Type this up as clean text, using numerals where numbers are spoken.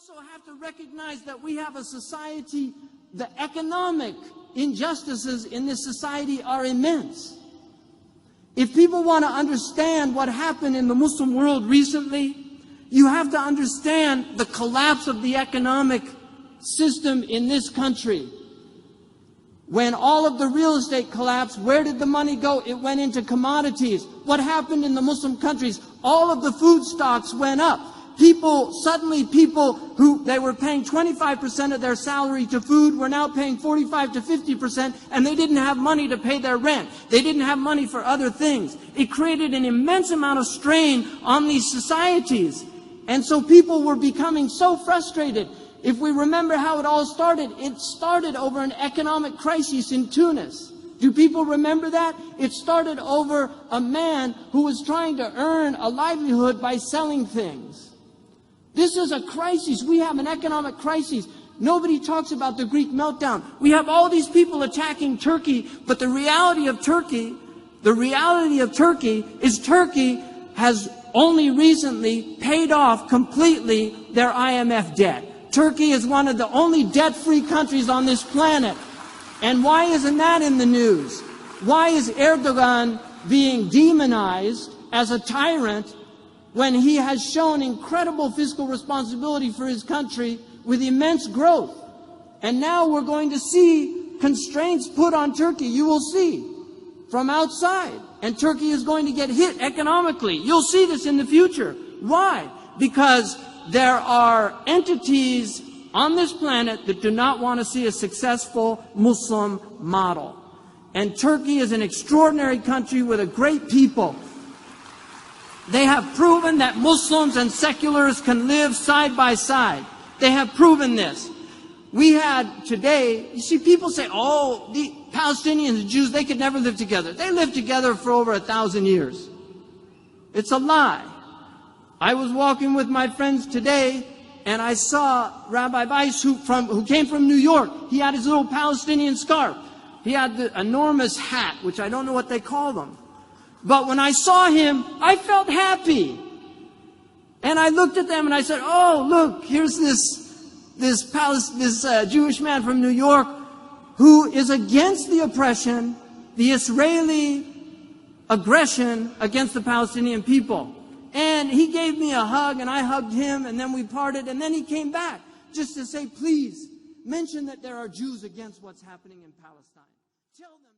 also have to recognize that we have a society, the economic injustices in this society are immense. If people want to understand what happened in the Muslim world recently, you have to understand the collapse of the economic system in this country. When all of the real estate collapsed, where did the money go? It went into commodities. What happened in the Muslim countries? All of the food stocks went up. Suddenly people who they were paying 25% of their salary to food were now paying 45 to 50%, and they didn't have money to pay their rent. They didn't have money for other things. It created an immense amount of strain on these societies. And so people were becoming so frustrated. If we remember how it all started over an economic crisis in Tunis. Do people remember that? It started over a man who was trying to earn a livelihood by selling things. This is a crisis. We have an economic crisis. Nobody talks about the Greek meltdown. We have all these people attacking Turkey, but the reality of Turkey is Turkey has only recently paid off completely their IMF debt. Turkey is one of the only debt-free countries on this planet. And why isn't that in the news? Why is Erdogan being demonized as a tyrant when he has shown incredible fiscal responsibility for his country with immense growth? And now we're going to see constraints put on Turkey. You will see from outside. And Turkey is going to get hit economically. You'll see this in the future. Why? Because there are entities on this planet that do not want to see a successful Muslim model. And Turkey is an extraordinary country with a great people. They have proven that Muslims and seculars can live side by side. They have proven this. We had today, you see, people say, oh, the Palestinians and Jews, they could never live together. They lived together for over 1,000 years. It's a lie. I was walking with my friends today, and I saw Rabbi Weiss, who came from New York. He had his little Palestinian scarf. He had the enormous hat, which I don't know what they call them. But when I saw him, I felt happy. And I looked at them and I said, oh, look, here's this Jewish man from New York who is against the oppression, the Israeli aggression against the Palestinian people. And he gave me a hug, and I hugged him, and then we parted, and then he came back just to say, please, mention that there are Jews against what's happening in Palestine. Tell them.